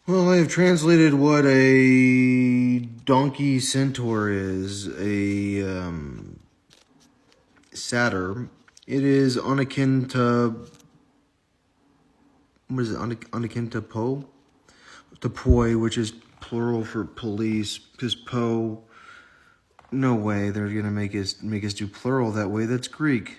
Well, I have translated what a donkey centaur is. A satyr. It is akin to, what is it? Akin to po? To poi, which is plural for police. Because po, no way they're gonna make us do plural that way. That's Greek.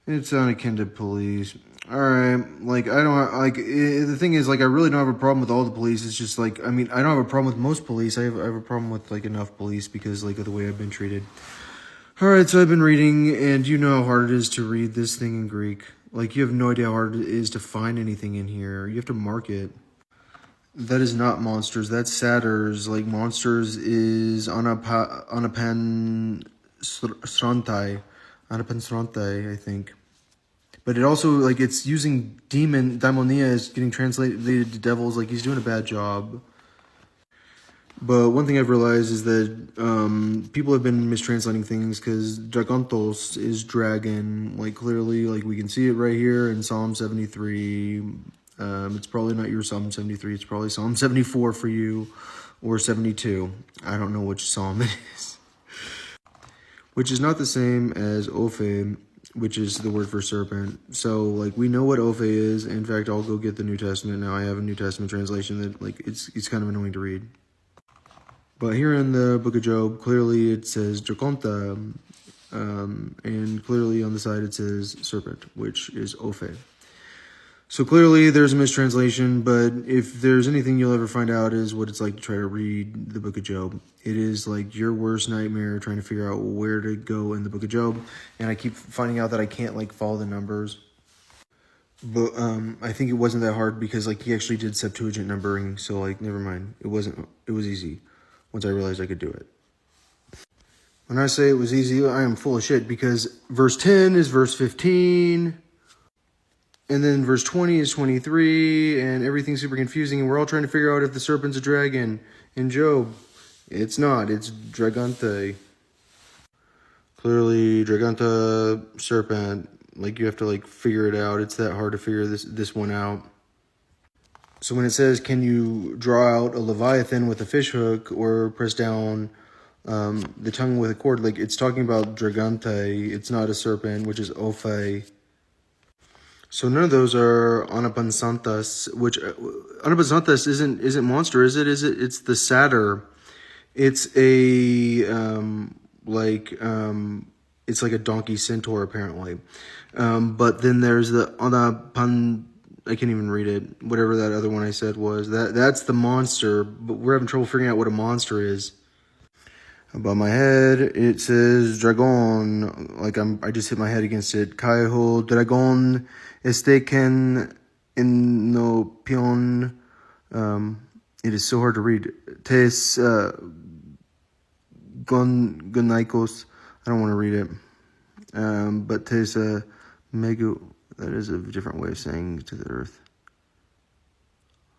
It's akin to police. All right, like I don't like the thing is like I really don't have a problem with all the police. It's just like I mean I don't have a problem with most police. I have a problem with like enough police because like of the way I've been treated. All right, so I've been reading, and you know how hard it is to read this thing in Greek. Like you have no idea how hard it is to find anything in here. You have to mark it. That is not monsters. That's satyrs. Like monsters is anapan srantai, anapan srantai, I think. But it also, like, it's using daimonia is getting translated to devils. Like, he's doing a bad job. But one thing I've realized is that people have been mistranslating things because dragontos is dragon. Like, clearly, like, we can see it right here in Psalm 73. It's probably not your Psalm 73. It's probably Psalm 74 for you or 72. I don't know which Psalm it is. Which is not the same as Ophe, which is the word for serpent. So, like, we know what Ophe is. In fact, I'll go get the New Testament now. I have a New Testament translation that, like, it's kind of annoying to read. But here in the book of Job, clearly it says Draconta, and clearly on the side it says serpent, which is Ophe. So clearly there's a mistranslation, but if there's anything you'll ever find out is what it's like to try to read the book of Job. It is like your worst nightmare trying to figure out where to go in the book of Job, and I keep finding out that I can't like follow the numbers. But I think it wasn't that hard because like he actually did Septuagint numbering, so like never mind. It was easy once I realized I could do it. When I say it was easy, I am full of shit because verse 10 is verse 15. And then verse 20 is 23, and everything's super confusing, and we're all trying to figure out if the serpent's a dragon in Job. It's not, it's Dragante. Clearly, Draganta, serpent, like you have to like figure it out. It's that hard to figure this one out. So when it says, can you draw out a Leviathan with a fishhook or press down the tongue with a cord, like it's talking about Dragante, it's not a serpent, which is Ophe. So none of those are Anapansantas, which Anapansantas isn't monster, is it? It's the satyr. It's a it's like a donkey centaur apparently. But then there's the Anapan. I can't even read it. Whatever that other one I said was that's the monster. But we're having trouble figuring out what a monster is. Above my head, it says dragon. Like I just hit my head against it. Kaiho dragon esteken inopion. It is so hard to read. Tes gonaikos. I don't want to read it. But tes megu. That is a different way of saying to the earth.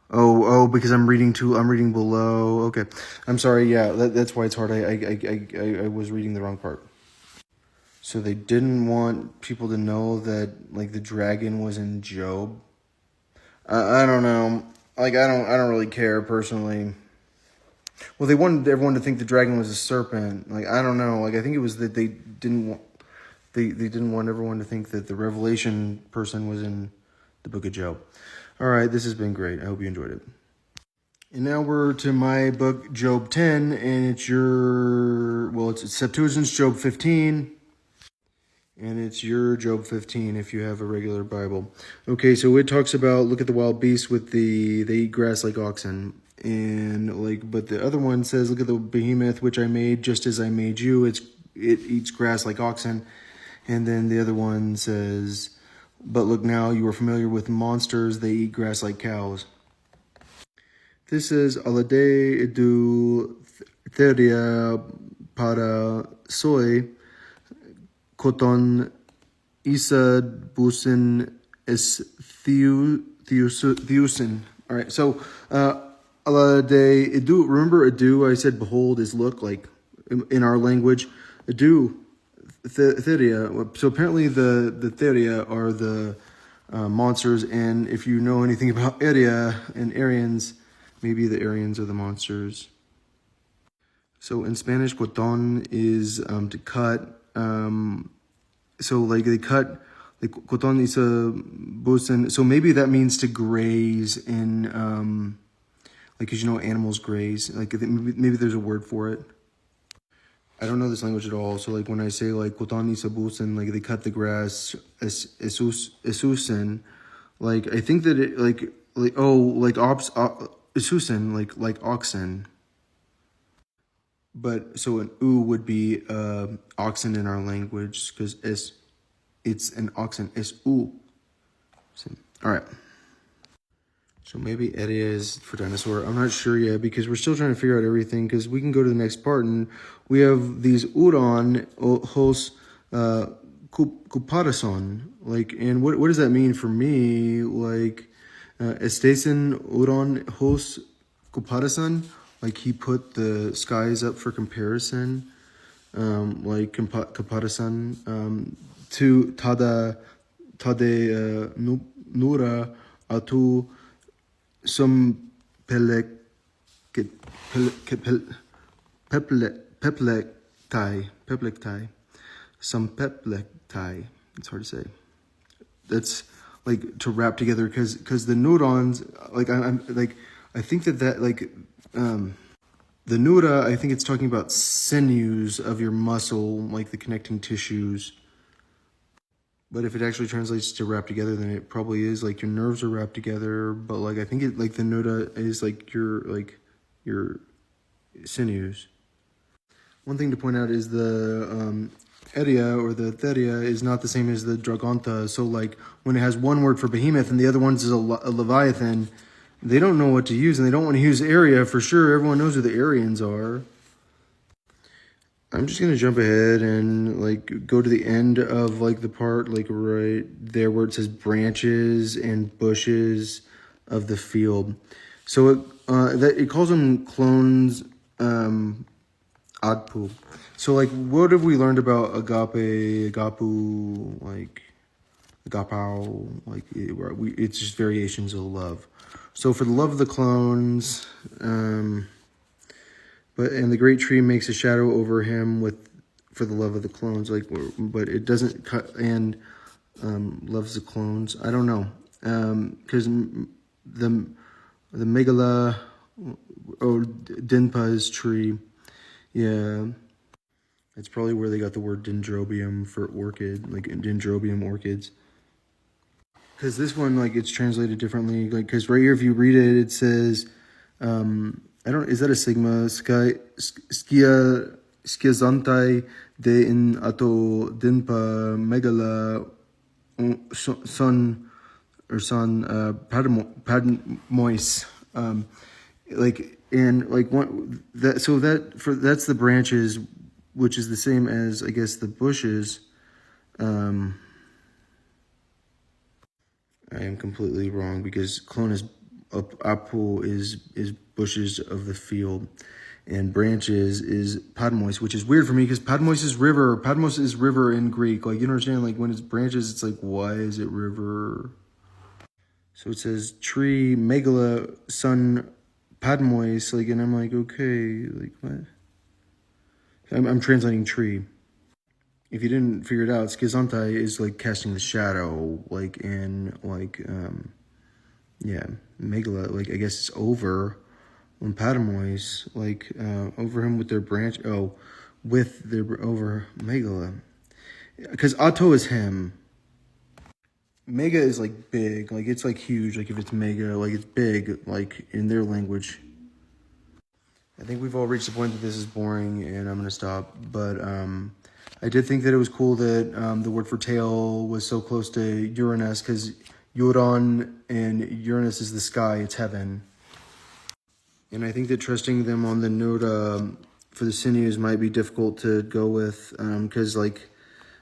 Oh, because I'm reading below. Okay, I'm sorry. Yeah, that's why it's hard. I was reading the wrong part. So they didn't want people to know that like the dragon was in Job. I don't know. Like I don't really care personally. Well, they wanted everyone to think the dragon was a serpent. Like I don't know. Like I think it was that they didn't want they didn't want everyone to think that the Revelation person was in the book of Job. All right, this has been great. I hope you enjoyed it. And now we're to my book, Job 10, and it's Septuagint's Job 15, and it's your Job 15 if you have a regular Bible. Okay, so it talks about, look at the wild beasts they eat grass like oxen. And but the other one says, look at the behemoth which I made, just as I made you. It eats grass like oxen. And then the other one says, but look now, you are familiar with monsters, they eat grass like cows. This is alade edu theria para soy koton isad busin es thiusin. All right, so alade edu, remember edu, I said behold is look, like in our language. Edu, theria. So apparently the theria are the monsters. And if you know anything about Area and Aryans, maybe the Aryans are the monsters. So in Spanish, coton is to cut. So like they cut, like coton is a bosun. So maybe that means to graze in, like, cause you know animals graze. Like maybe there's a word for it. I don't know this language at all. So like when I say like coton is a bosun, like they cut the grass, esusen. Like I think that it like oh like esusen like oxen. But so an u would be oxen in our language because it's an oxen. Es u. So, all right. So maybe it is for dinosaur. I'm not sure yet because we're still trying to figure out everything because we can go to the next part and we have these uron hos kuparason. Like, and what does that mean for me? Like, estesen uron hos kuparason. Like he put the skies up for comparison. Like comparison to tade nura atu some peplectai, some peplectai. It's hard to say. That's like to wrap together because the neurons, like I'm like I think that like the neura, I think it's talking about sinews of your muscle, like the connecting tissues. But if it actually translates to wrap together, then it probably is like your nerves are wrapped together. But like I think it like the neura is like your sinews. One thing to point out is the area or the theria is not the same as the dragonta. So like when it has one word for behemoth and the other one is a leviathan, they don't know what to use and they don't want to use area for sure. Everyone knows who the Aryans are. I'm just going to jump ahead and like go to the end of like the part like right there where it says branches and bushes of the field. So it calls them clones adpu. So like what have we learned about agapu, like agapao, like it's just variations of love. So for the love of the clones, and the great tree makes a shadow over him for the love of the clones, like, but it doesn't cut and loves the clones. I don't know, because the megala or dinpa's tree, yeah, it's probably where they got the word dendrobium for orchid, like dendrobium orchids. Because this one, like, it's translated differently. Like, because right here, if you read it, it says, is that a sigma? Skiazantai de in ato dinpa megala son padmois. Like, and like one that so that for that's the branches, which is the same as I guess the bushes. I am completely wrong because clonus apu is bushes of the field, and branches is padmois, which is weird for me because padmois is river. Padmos is river in Greek. Like you understand, like when it's branches, it's like why is it river? So it says tree megala sun padmois, like, and I'm like okay, like what? I'm translating tree. If you didn't figure it out, skizantai is like casting the shadow, like in like yeah, megala, like I guess it's over on Patamois, like over him with their branch with their over megala. Because Atto is him. Mega is like big, like it's like huge, like if it's mega, like it's big, like in their language. I think we've all reached the point that this is boring and I'm gonna stop. But I did think that it was cool that the word for tail was so close to Uranus because Uran and Uranus is the sky, it's heaven. And I think that trusting them on the note for the sinews might be difficult to go with because like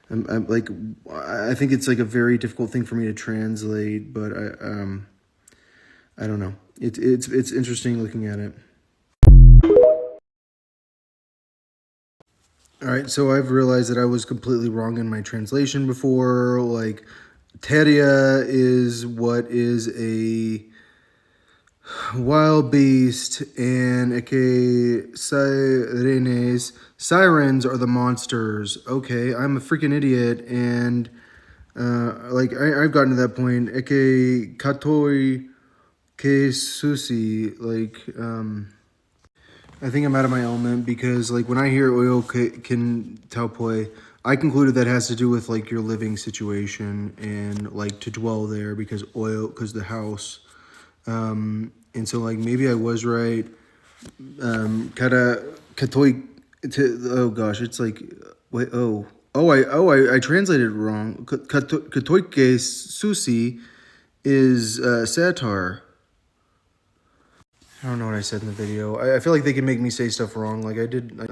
I'm like I think it's like a very difficult thing for me to translate, but I don't know. It's interesting looking at it. All right, so I've realized that I was completely wrong in my translation before. Like, Teria is what is a wild beast, and sirens are the monsters. Okay, I'm a freaking idiot, and like I've gotten to that point. Eke katoi ke susi, like I think I'm out of my element because like when I hear oil kin taupoi, I concluded that has to do with like your living situation and like to dwell there because the house. And so like maybe I was right. Kata katoi oh gosh, it's like wait I translated it wrong. Katoike susi is satire. I don't know what I said in the video. I feel like they can make me say stuff wrong. Like I did.